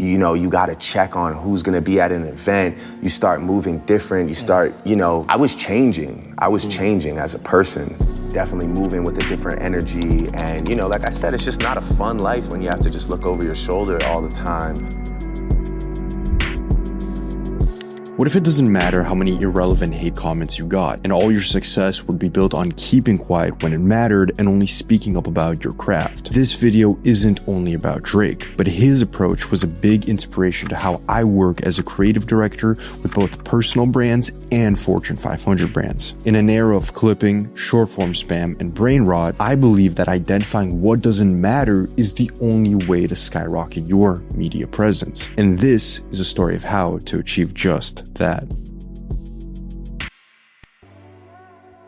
you know, you gotta check on who's gonna be at an event. You start moving different. You start, you know, I was changing as a person. Definitely moving with a different energy. And, you know, like I said, it's just not a fun life when you have to just look over your shoulder all the time. What if it doesn't matter how many irrelevant hate comments you got, and all your success would be built on keeping quiet when it mattered and only speaking up about your craft? This video isn't only about Drake, but his approach was a big inspiration to how I work as a creative director with both personal brands and Fortune 500 brands. In an era of clipping, short-form spam, and brain rot, I believe that identifying what doesn't matter is the only way to skyrocket your media presence. And this is a story of how to achieve just that.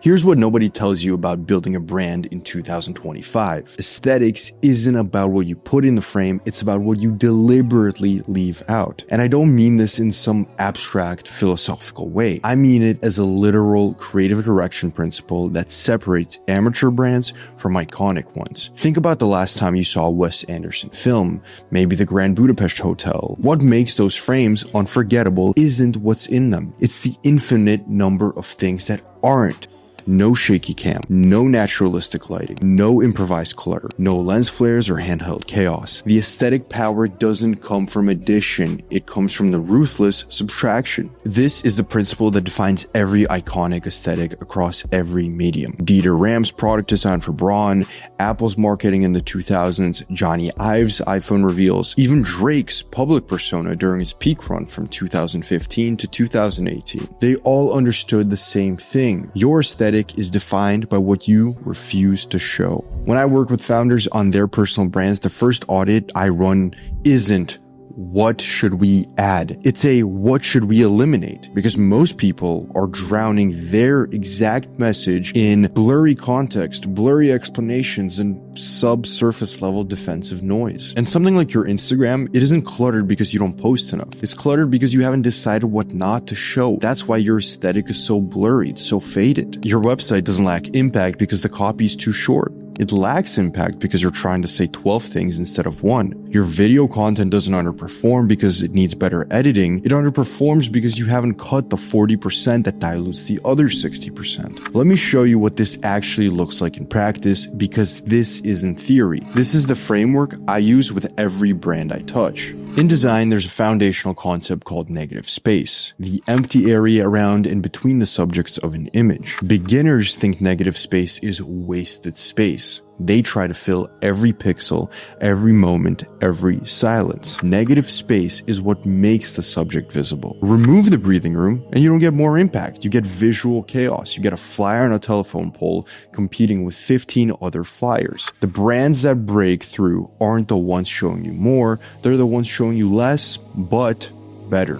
Here's what nobody tells you about building a brand in 2025. Aesthetics isn't about what you put in the frame, it's about what you deliberately leave out. And I don't mean this in some abstract philosophical way. I mean it as a literal creative direction principle that separates amateur brands from iconic ones. Think about the last time you saw a Wes Anderson film, maybe the Grand Budapest Hotel. What makes those frames unforgettable isn't what's in them. It's the infinite number of things that aren't. No shaky cam, no naturalistic lighting, no improvised clutter, no lens flares or handheld chaos. The aesthetic power doesn't come from addition, it comes from the ruthless subtraction. This is the principle that defines every iconic aesthetic across every medium. Dieter Rams' product design for Braun, Apple's marketing in the 2000s, Johnny Ive's iPhone reveals, even Drake's public persona during his peak run from 2015 to 2018. They all understood the same thing. Your aesthetic is defined by what you refuse to show. When I work with founders on their personal brands, the first audit I run isn't what should we add? It's a what should we eliminate? Because most people are drowning their exact message in blurry context, blurry explanations, and subsurface level defensive noise. And something like your Instagram, it isn't cluttered because you don't post enough. It's cluttered because you haven't decided what not to show. That's why your aesthetic is so blurry, it's so faded. Your website doesn't lack impact because the copy is too short. It lacks impact because you're trying to say 12 things instead of one. Your video content doesn't underperform because it needs better editing. It underperforms because you haven't cut the 40% that dilutes the other 60%. Let me show you what this actually looks like in practice, because this isn't theory. This is the framework I use with every brand I touch. In design, there's a foundational concept called negative space, the empty area around and between the subjects of an image. Beginners think negative space is wasted space. They try to fill every pixel, every moment, every silence. Negative space is what makes the subject visible. Remove the breathing room and you don't get more impact. You get visual chaos. You get a flyer on a telephone pole competing with 15 other flyers. The brands that break through aren't the ones showing you more. They're the ones showing you less, but better.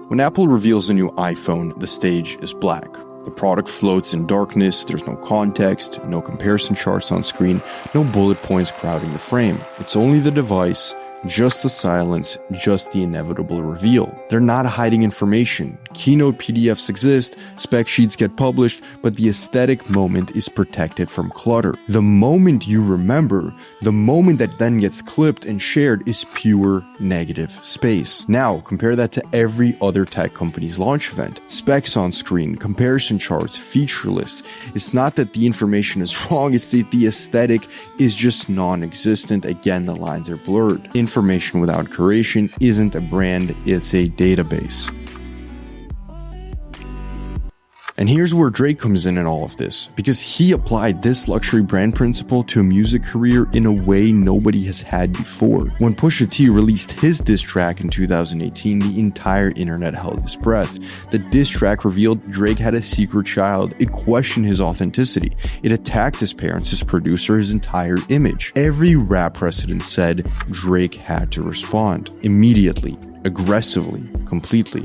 When Apple reveals a new iPhone, the stage is black. The product floats in darkness, there's no context, no comparison charts on screen, no bullet points crowding the frame. It's only the device, just the silence, just the inevitable reveal. They're not hiding information. Keynote PDFs exist, spec sheets get published, but the aesthetic moment is protected from clutter. The moment you remember, the moment that then gets clipped and shared, is pure negative space. Now, compare that to every other tech company's launch event. Specs on screen, comparison charts, feature lists. It's not that the information is wrong, it's that the aesthetic is just non-existent. Again, the lines are blurred. Information without curation isn't a brand, it's a database. And here's where Drake comes in all of this, because he applied this luxury brand principle to a music career in a way nobody has had before. When Pusha T released his diss track in 2018, the entire internet held its breath. The diss track revealed Drake had a secret child. It questioned his authenticity. It attacked his parents, his producer, his entire image. Every rap precedent said Drake had to respond immediately, aggressively, completely,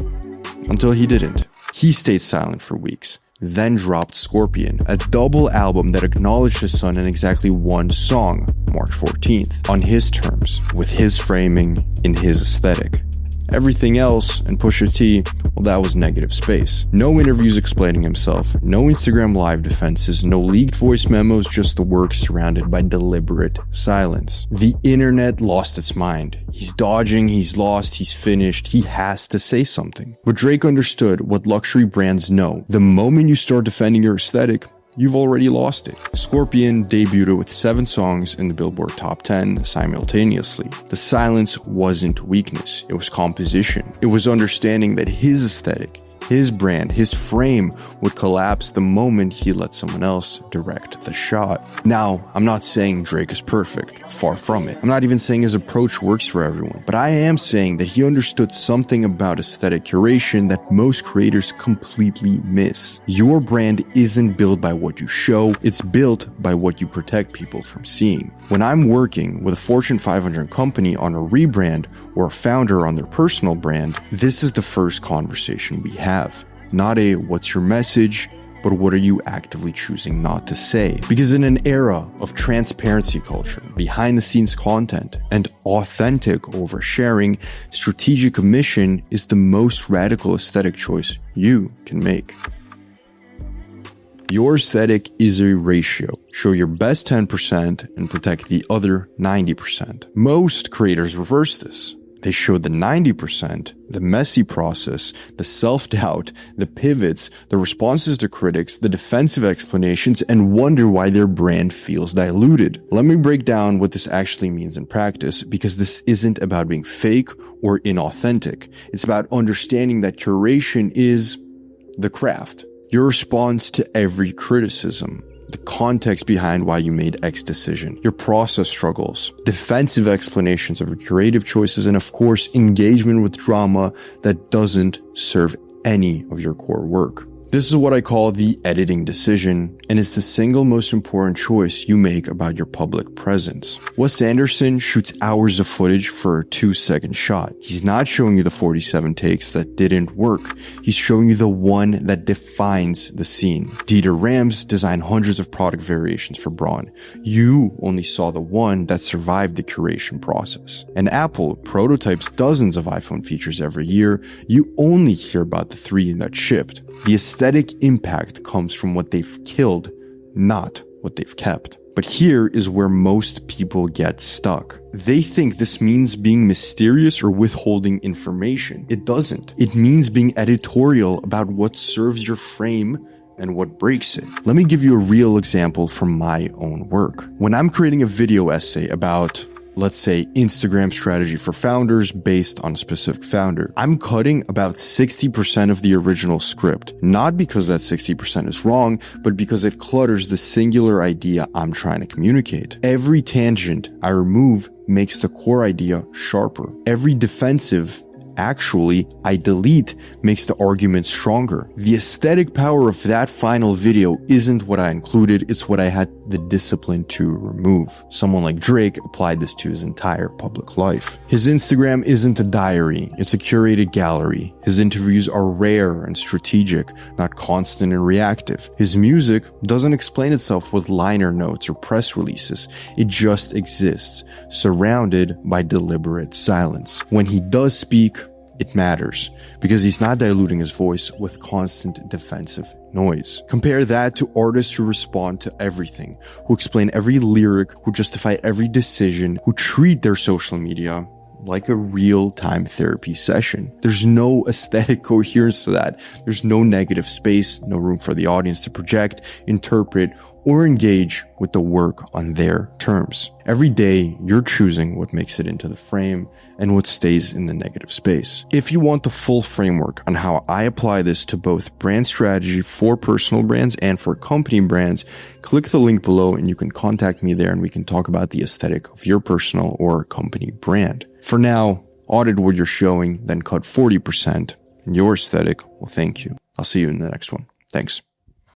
until he didn't. He stayed silent for weeks, then dropped Scorpion, a double album that acknowledged his son in exactly one song, March 14th, on his terms, with his framing, in his aesthetic. Everything else, and Pusha T, well, that was negative space. No interviews explaining himself, no Instagram live defenses, no leaked voice memos, just the work surrounded by deliberate silence. The internet lost its mind. He's dodging, he's lost, he's finished, he has to say something. But Drake understood what luxury brands know. The moment you start defending your aesthetic, you've already lost it. Scorpion debuted with 7 songs in the Billboard Top 10 simultaneously. The silence wasn't weakness, it was composition. It was understanding that his aesthetic, his brand, his frame would collapse the moment he let someone else direct the shot. Now, I'm not saying Drake is perfect, far from it. I'm not even saying his approach works for everyone, but I am saying that he understood something about aesthetic curation that most creators completely miss. Your brand isn't built by what you show, it's built by what you protect people from seeing. When I'm working with a Fortune 500 company on a rebrand or a founder on their personal brand, this is the first conversation we have. Not a "what's your message?" but what are you actively choosing not to say? Because in an era of transparency culture, behind the scenes content, and authentic oversharing, strategic omission is the most radical aesthetic choice you can make. Your aesthetic is a ratio. Show your best 10% and protect the other 90%. Most creators reverse this. They show the 90%, the messy process, the self-doubt, the pivots, the responses to critics, the defensive explanations, and wonder why their brand feels diluted. Let me break down what this actually means in practice, because this isn't about being fake or inauthentic. It's about understanding that curation is the craft. Your response to every criticism, the context behind why you made X decision, your process struggles, defensive explanations of your creative choices, and of course, engagement with drama that doesn't serve any of your core work. This is what I call the editing decision, and it's the single most important choice you make about your public presence. Wes Anderson shoots hours of footage for a 2-second shot. He's not showing you the 47 takes that didn't work. He's showing you the one that defines the scene. Dieter Rams designed hundreds of product variations for Braun. You only saw the one that survived the curation process. And Apple prototypes dozens of iPhone features every year. You only hear about the 3 that shipped. The aesthetic impact comes from what they've killed, not what they've kept. But here is where most people get stuck. They think this means being mysterious or withholding information. It doesn't. It means being editorial about what serves your frame and what breaks it. Let me give you a real example from my own work. When I'm creating a video essay about, let's say, Instagram strategy for founders based on a specific founder, I'm cutting about 60% of the original script, not because that 60% is wrong, but because it clutters the singular idea I'm trying to communicate. Every tangent I remove makes the core idea sharper. Every defensive I delete makes the argument stronger. The aesthetic power of that final video isn't what I included, it's what I had the discipline to remove. Someone like Drake applied this to his entire public life. His Instagram isn't a diary, it's a curated gallery. His interviews are rare and strategic, not constant and reactive. His music doesn't explain itself with liner notes or press releases. It just exists, surrounded by deliberate silence. When he does speak, it matters, because he's not diluting his voice with constant defensive noise. Compare that to artists who respond to everything, who explain every lyric, who justify every decision, who treat their social media like a real-time therapy session. There's no aesthetic coherence to that. There's no negative space, no room for the audience to project, interpret, or engage with the work on their terms. Every day, you're choosing what makes it into the frame and what stays in the negative space. If you want the full framework on how I apply this to both brand strategy for personal brands and for company brands, click the link below and you can contact me there and we can talk about the aesthetic of your personal or company brand. For now, audit what you're showing, then cut 40%. And your aesthetic will thank you. I'll see you in the next one. Thanks.